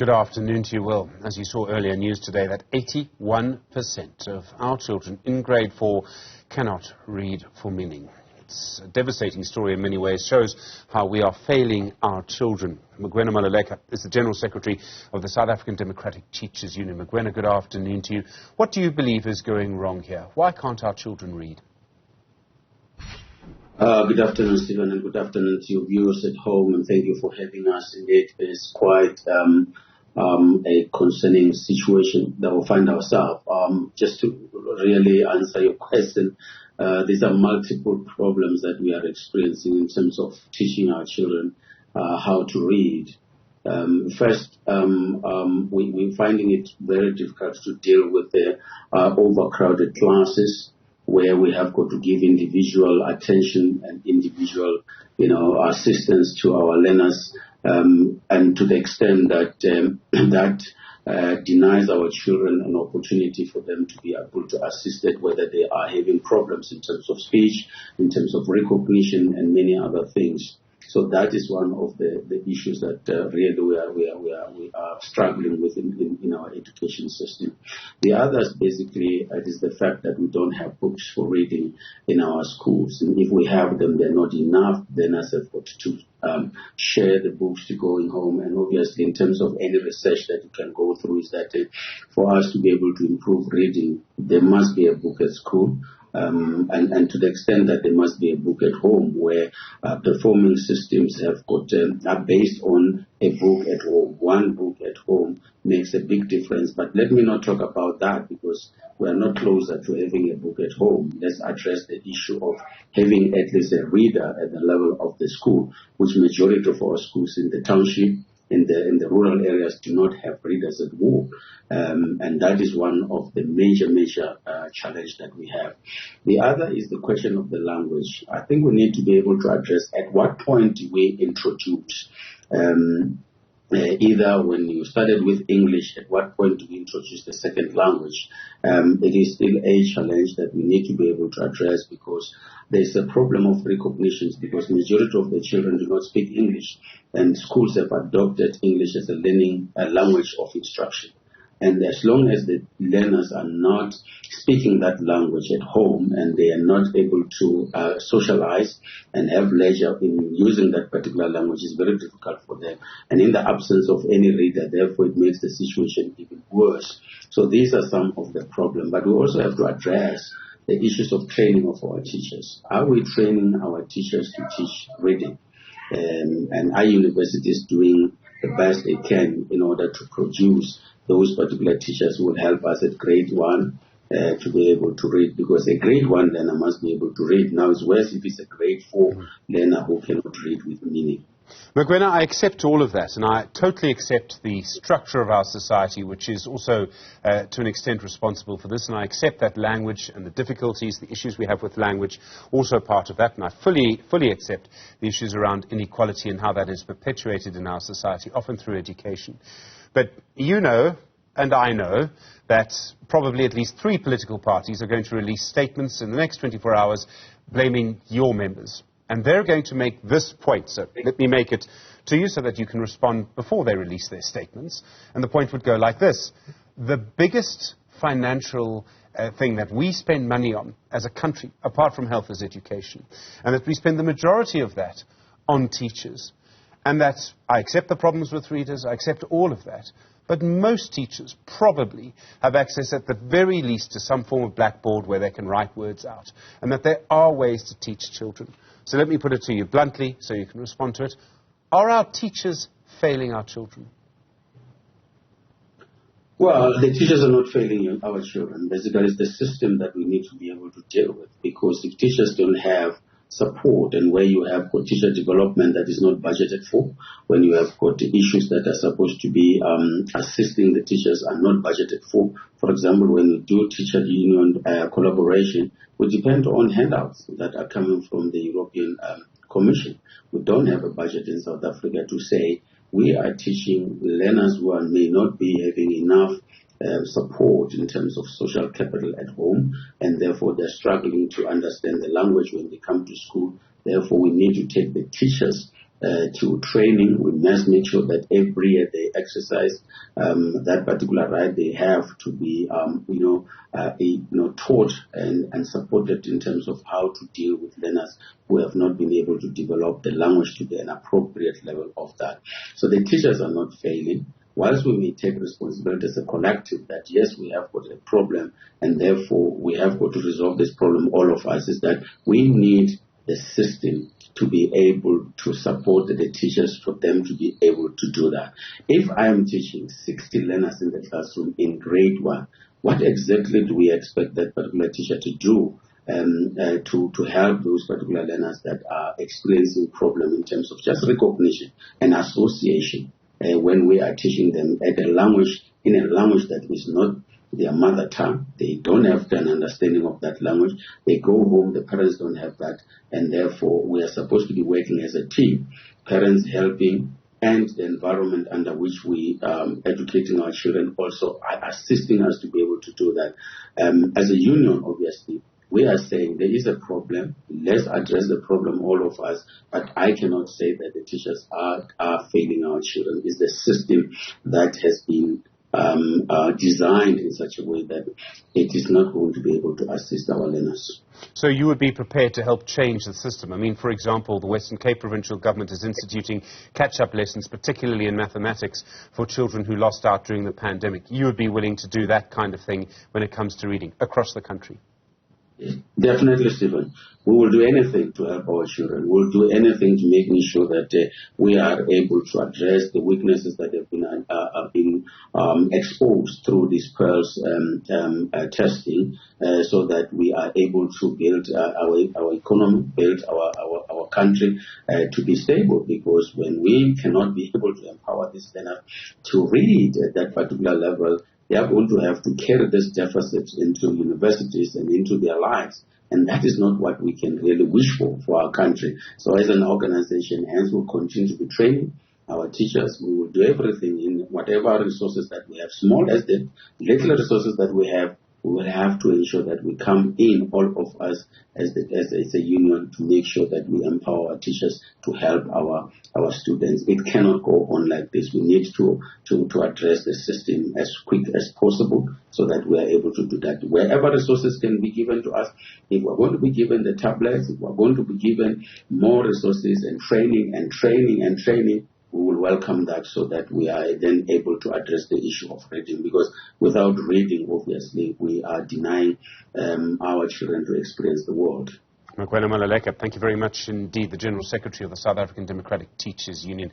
Good afternoon to you, Will. As you saw earlier news today that 81% of our children in grade 4 cannot read for meaning. It's a devastating story in many ways, shows how we are failing our children. Mgwena Maluleke is the General Secretary of the South African Democratic Teachers Union. Mgwena, good afternoon to you. What do you believe is going wrong here? Why can't our children read? Good afternoon, Stephen, and good afternoon to your viewers at home, and thank you for having us. Indeed, it's quite a concerning situation that we find ourselves. Just to really answer your question, these are multiple problems that we are experiencing in terms of teaching our children how to read. First, we're finding it very difficult to deal with the overcrowded classes, where we have got to give individual attention and individual, assistance to our learners, and to the extent that that denies our children an opportunity for them to be able to assist it, whether they are having problems in terms of speech, in terms of recognition, and many other things. So that is one of the issues that really we are struggling with in our education system. The others basically is the fact that we don't have books for reading in our schools. And if we have them, they're not enough. Learners have got to share the books to going home. And obviously, in terms of any research that you can go through, is that for us to be able to improve reading, there must be a book at school. And to the extent that there must be a book at home, where performing systems have got are based on a book at home. One book at home makes a big difference. But let me not talk about that, because we are not closer to having a book at home. Let's address the issue of having at least a reader at the level of the school, which majority of our schools in the township, in the rural areas, do not have readers at all. And that is one of the major challenge that we have. The other is the question of the language. I think we need to be able to address at what point do we introduce, either when you started with English, at what point do we introduce the second language? It is still a challenge that we need to be able to address, because there's a problem of recognitions, because majority of the children do not speak English, and schools have adopted English as a learning language of instruction. And as long as the learners are not speaking that language at home, and they are not able to socialize and have leisure in using that particular language, it's very difficult for them. And in the absence of any reader, therefore, it makes the situation even worse. So these are some of the problems. But we also have to address the issues of training of our teachers. Are we training our teachers to teach reading? And are universities doing the best they can in order to produce those particular teachers who will help us at grade 1 to be able to read? Because a grade 1 learner must be able to read. Now it's worse if it's a grade 4 learner who cannot read with meaning. Mgwena, I accept all of that, and I totally accept the structure of our society, which is also, to an extent, responsible for this, and I accept that language and the difficulties, the issues we have with language, also part of that, and I fully accept the issues around inequality and how that is perpetuated in our society, often through education. But you know, and I know, that probably at least 3 political parties are going to release statements in the next 24 hours blaming your members. And they're going to make this point, so let me make it to you so that you can respond before they release their statements. And the point would go like this. The biggest financial thing that we spend money on as a country, apart from health, is education. And that we spend the majority of that on teachers. And that I accept the problems with readers, I accept all of that. But most teachers probably have access at the very least to some form of blackboard where they can write words out. And that there are ways to teach children. So let me put it to you bluntly so you can respond to it. Are our teachers failing our children? Well, the teachers are not failing our children. Basically, it's the system that we need to be able to deal with. Because if teachers don't have support, and where you have got teacher development that is not budgeted for, when you have got issues that are supposed to be assisting the teachers are not budgeted for. For example, when you do teacher union collaboration, we depend on handouts that are coming from the European Commission. We don't have a budget in South Africa to say we are teaching learners who may not be having enough support in terms of social capital at home, and therefore they're struggling to understand the language when they come to school. Therefore, we need to take the teachers to training. We must make sure that every year they exercise that particular right they have to be, taught and supported in terms of how to deal with learners who have not been able to develop the language to an appropriate level of that. So the teachers are not failing. Whilst we may take responsibility as a collective that yes, we have got a problem and therefore we have got to resolve this problem, all of us, is that we need the system to be able to support the teachers for them to be able to do that. If I am teaching 60 learners in the classroom in grade 1, what exactly do we expect that particular teacher to do to help those particular learners that are experiencing problem in terms of just recognition and association when we are teaching them in a language that is not their mother tongue? They don't have an understanding of that language. They go home, the parents don't have that, and therefore we are supposed to be working as a team, parents helping, and the environment under which we educating our children also are assisting us to be able to do that. As a union, obviously, we are saying there is a problem. Let's address the problem, all of us. But I cannot say that the teachers are failing our children. It's the system that has been designed in such a way that it is not going to be able to assist our learners. So you would be prepared to help change the system? I mean, for example, the Western Cape Provincial Government is instituting catch-up lessons, particularly in mathematics, for children who lost out during the pandemic. You would be willing to do that kind of thing when it comes to reading across the country? Definitely, Stephen. We will do anything to help our children. We'll do anything to make sure that we are able to address the weaknesses that have been exposed through this PEARLS testing, so that we are able to build our economy, build our country to be stable. Because when we cannot be able to empower this learner to read at that particular level, they are going to have to carry this deficit into universities and into their lives. And that is not what we can really wish for our country. So as an organization, hence we'll continue to be training our teachers. We will do everything in whatever resources that we have, small as the little resources that we have. We will have to ensure that we come in, all of us as a union, to make sure that we empower our teachers to help our students. It cannot go on like this. We need to address the system as quick as possible so that we are able to do that. Wherever resources can be given to us, if we're going to be given the tablets, if we're going to be given more resources and training, we will welcome that so that we are then able to address the issue of reading. Because without reading, obviously, we are denying our children to experience the world. Mgwena Maluleke, thank you very much indeed, the General Secretary of the South African Democratic Teachers Union.